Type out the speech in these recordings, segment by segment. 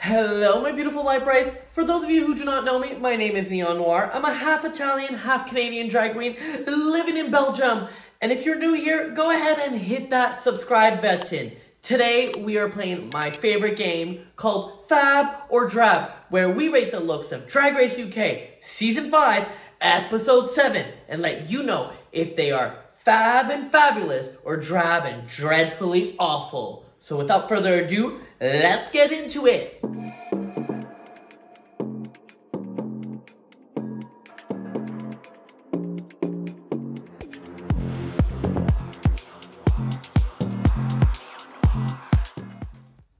Hello, my beautiful lite-brights. For those of you who do not know me, my name is Neon Noire. I'm a half Italian, half Canadian drag queen living in Belgium. And if you're new here, go ahead and hit that subscribe button. Today, we are playing my favorite game called FAB or Drab, where we rate the looks of Drag Race UK Season 5, Episode 7, and let you know if they are fab and fabulous or drab and dreadfully awful. So without further ado, let's get into it.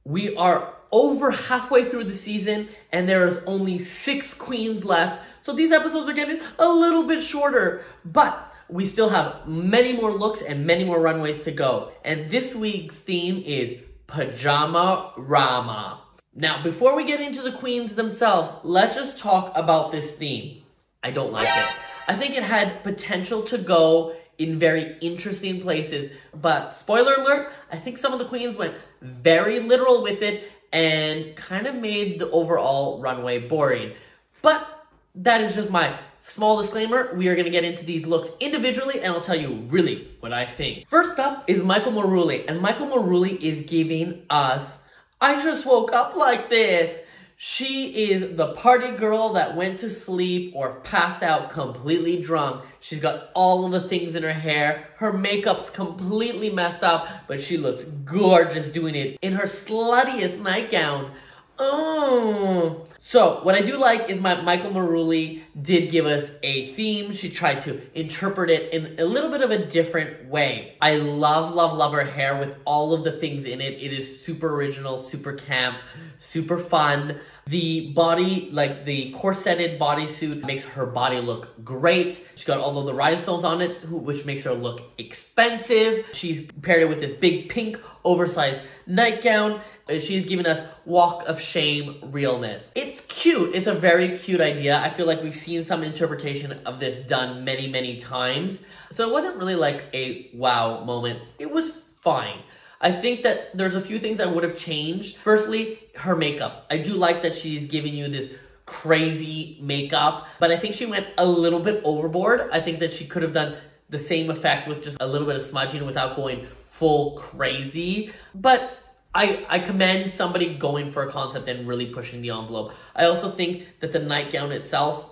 We are over halfway through the season and there is only 6 queens left. So these episodes are getting a little bit shorter, but we still have many more looks and many more runways to go. And this week's theme is Pijama-Rama. Now, before we get into the queens themselves, let's just talk about this theme. I don't like it. I think it had potential to go in very interesting places, but spoiler alert, I think some of the queens went very literal with it and kind of made the overall runway boring. But that is just my small disclaimer. We are going to get into these looks individually and I'll tell you really what I think. First up is Marouli, and Marouli is giving us, I just woke up like this. She is the party girl that went to sleep or passed out completely drunk. She's got all of the things in her hair. Her makeup's completely messed up, but she looks gorgeous doing it in her sluttiest nightgown. Oh. So, what I do like is my Marouli did give us a theme. She tried to interpret it in a little bit of a different way. I love her hair with all of the things in it. It is super original, super camp, super fun. The body, like the corseted bodysuit, makes her body look great. She's got all of the rhinestones on it, which makes her look expensive. She's paired it with this big pink oversized nightgown. She's giving us walk of shame realness. It's cute. It's a very cute idea. I feel like we've seen some interpretation of this done many times. So it wasn't really like a wow moment. It was fine. I think that there's a few things I would have changed. Firstly, her makeup. I do like that she's giving you this crazy makeup, but I think she went a little bit overboard. I think that she could have done the same effect with just a little bit of smudging without going full crazy. But I commend somebody going for a concept and really pushing the envelope. I also think that the nightgown itself,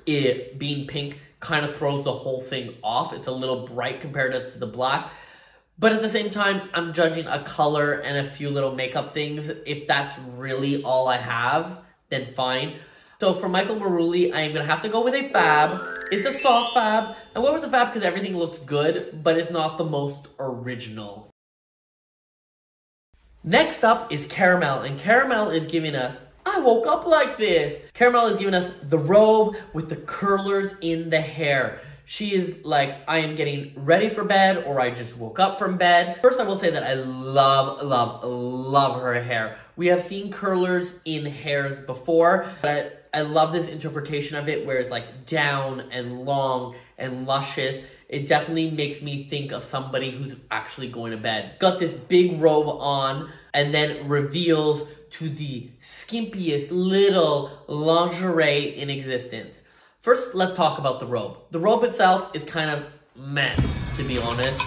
it being pink, kind of throws the whole thing off. It's a little bright comparative to the black. But at the same time, I'm judging a color and a few little makeup things. If that's really all I have, then fine. So for Marouli, I am going to have to go with a fab. It's a soft fab. I went with the fab because everything looks good, but it's not the most original. Next up is Cara Melle, and Cara Melle is giving us, I woke up like this. Cara Melle is giving us the robe with the curlers in the hair. She is like, I am getting ready for bed, or I just woke up from bed. First, I will say that I love her hair. We have seen curlers in hairs before, but I love this interpretation of it where it's like down and long and luscious. It definitely makes me think of somebody who's actually going to bed. Got this big robe on and then reveals to the skimpiest little lingerie in existence. First, let's talk about the robe. The robe itself is kind of meh, to be honest.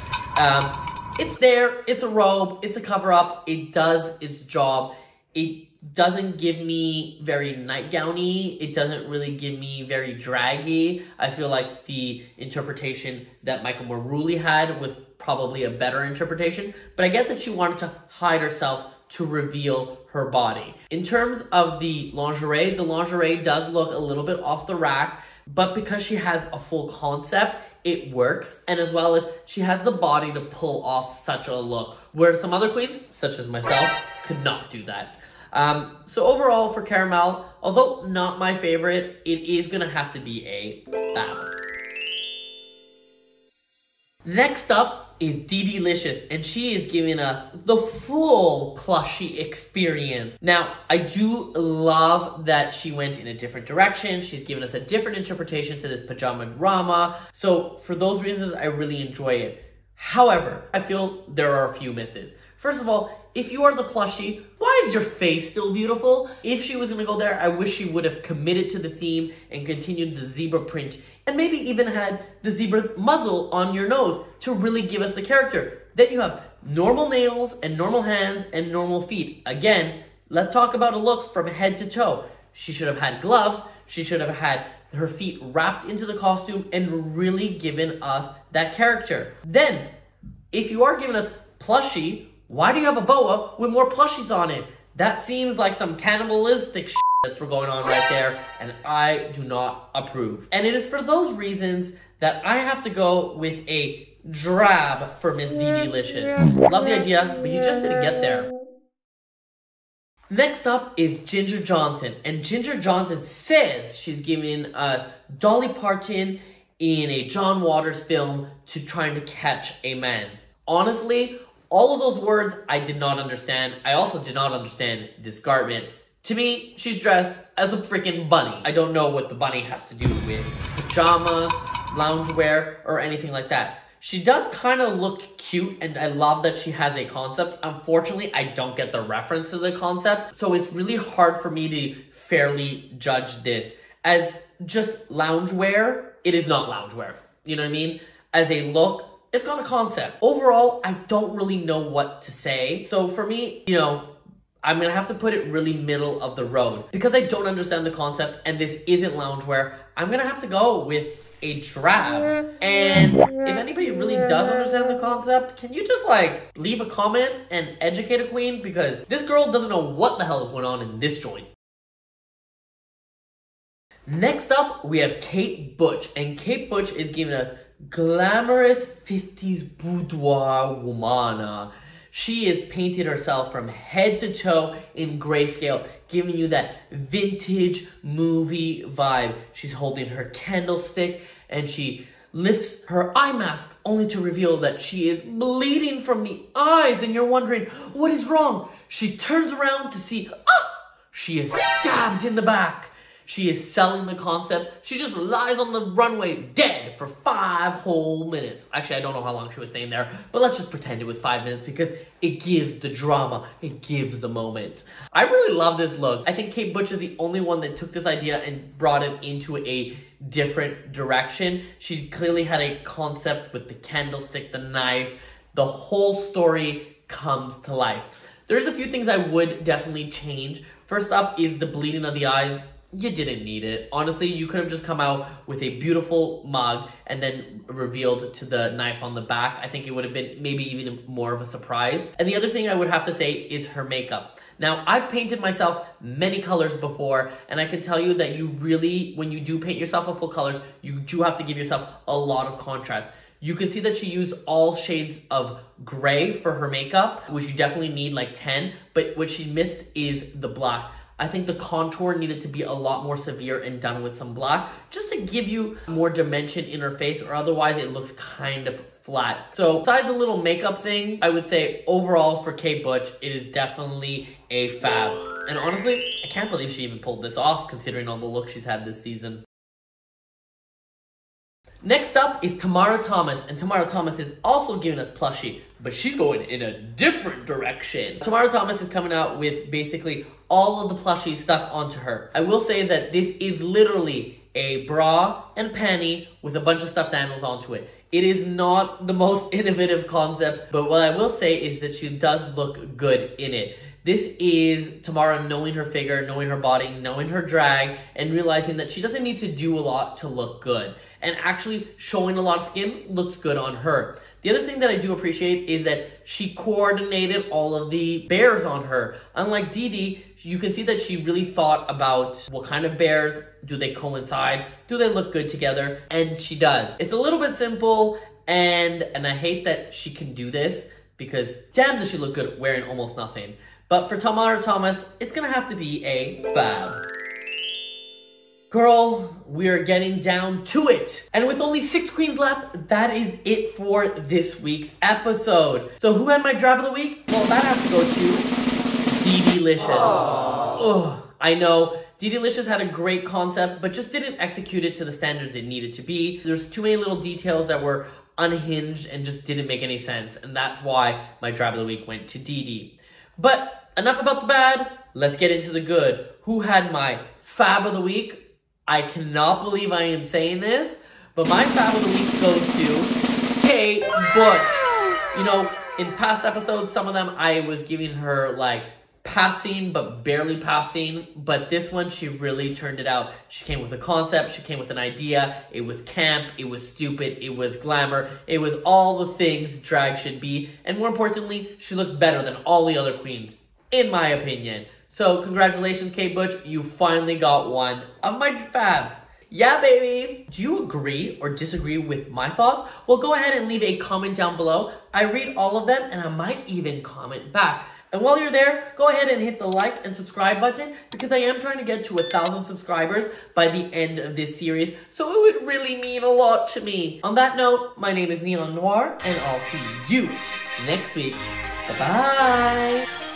It's there, it's a robe, it's a cover-up, it does its job. It doesn't give me very nightgowny. It doesn't really give me very draggy. I feel like the interpretation that Marouli had was probably a better interpretation, but I get that she wanted to hide herself to reveal her body. In terms of the lingerie does look a little bit off the rack, but because she has a full concept, it works, and as well as she has the body to pull off such a look, where some other queens, such as myself, could not do that. So overall for Cara Melle, although not my favorite, it is gonna have to be a fab. Next up is DeDeLicious, and she is giving us the full plushie experience. Now, I do love that she went in a different direction. She's given us a different interpretation to this Pijama-Rama. So for those reasons, I really enjoy it. However, I feel there are a few misses. First of all, if you are the plushie, why is your face still beautiful? If she was gonna go there, I wish she would have committed to the theme and continued the zebra print and maybe even had the zebra muzzle on your nose to really give us the character. Then you have normal nails and normal hands and normal feet. Again, let's talk about a look from head to toe. She should have had gloves. She should have had her feet wrapped into the costume and really given us that character. Then, if you are giving us plushie, why do you have a boa with more plushies on it? That seems like some cannibalistic shit that's going on right there, and I do not approve. And it is for those reasons that I have to go with a drab for Miss DeDeLicious. Love the idea, but you just didn't get there. Next up is Ginger Johnson, and Ginger Johnson says she's giving us Dolly Parton in a John Waters film to trying to catch a man. Honestly, all of those words I did not understand. I also did not understand this garment. To me, she's dressed as a freaking bunny. I don't know what the bunny has to do with pajamas, loungewear, or anything like that. She does kind of look cute, and I love that she has a concept. Unfortunately, I don't get the reference to the concept, so it's really hard for me to fairly judge this. As just loungewear, it is not loungewear. You know what I mean? As a look, it's got a concept. Overall, I don't really know what to say. So for me, you know, I'm going to have to put it really middle of the road. Because I don't understand the concept and this isn't loungewear, I'm going to have to go with a drab. And if anybody really does understand the concept, can you just like leave a comment and educate a queen? Because this girl doesn't know what the hell is going on in this joint. Next up, we have Kate Butch. And Kate Butch is giving us glamorous 50s boudoir womana. She has painted herself from head to toe in grayscale, giving you that vintage movie vibe. She's holding her candlestick and she lifts her eye mask only to reveal that she is bleeding from the eyes, and you're wondering, what is wrong? She turns around to see, she is stabbed in the back. She is selling the concept. She just lies on the runway dead for 5 whole minutes. Actually, I don't know how long she was staying there, but let's just pretend it was 5 minutes because it gives the drama. It gives the moment. I really love this look. I think Kate Butch is the only one that took this idea and brought it into a different direction. She clearly had a concept with the candlestick, the knife. The whole story comes to life. There's a few things I would definitely change. First up is the bleeding of the eyes. You didn't need it. Honestly, you could have just come out with a beautiful mug and then revealed to the knife on the back. I think it would have been maybe even more of a surprise. And the other thing I would have to say is her makeup. Now, I've painted myself many colors before, and I can tell you that you really, when you do paint yourself a full colors, you do have to give yourself a lot of contrast. You can see that she used all shades of gray for her makeup, which you definitely need like 10, but what she missed is the black. I think the contour needed to be a lot more severe and done with some black just to give you more dimension in her face, or otherwise it looks kind of flat. So besides the little makeup thing, I would say overall for Kate Butch, it is definitely a fab. And honestly, I can't believe she even pulled this off considering all the looks she's had this season. Next up is Tomara Thomas, and Tomara Thomas is also giving us plushie, but she's going in a different direction. Tomara Thomas is coming out with basically all of the plushies stuck onto her. I will say that this is literally a bra and panty with a bunch of stuffed animals onto it. It is not the most innovative concept, but what I will say is that she does look good in it. This is Tomara knowing her figure, knowing her body, knowing her drag, and realizing that she doesn't need to do a lot to look good. And actually showing a lot of skin looks good on her. The other thing that I do appreciate is that she coordinated all of the bears on her. Unlike Dee, you can see that she really thought about what kind of bears, do they coincide, do they look good together, and she does. It's a little bit simple, and I hate that she can do this, because damn does she look good wearing almost nothing. But for Tomara Thomas, it's gonna have to be a fab. Girl, we are getting down to it. And with only 6 queens left, that is it for this week's episode. So who had my drab of the week? Well, that has to go to DeDeLicious. Oh, I know. DeDeLicious had a great concept, but just didn't execute it to the standards it needed to be. There's too many little details that were unhinged and just didn't make any sense. And that's why my drab of the week went to Dee. But enough about the bad. Let's get into the good. Who had my fab of the week? I cannot believe I am saying this, but my fab of the week goes to Kate Butch. You know, in past episodes, some of them I was giving her like passing, but barely passing. But this one, she really turned it out. She came with a concept. She came with an idea. It was camp. It was stupid. It was glamour. It was all the things drag should be. And more importantly, she looked better than all the other queens, in my opinion. So congratulations, Kate Butch. You finally got one of my fabs. Yeah, baby. Do you agree or disagree with my thoughts? Well, go ahead and leave a comment down below. I read all of them, and I might even comment back. And while you're there, go ahead and hit the like and subscribe button because I am trying to get to 1,000 subscribers by the end of this series. So it would really mean a lot to me. On that note, my name is Neon Noire and I'll see you next week. Bye-bye.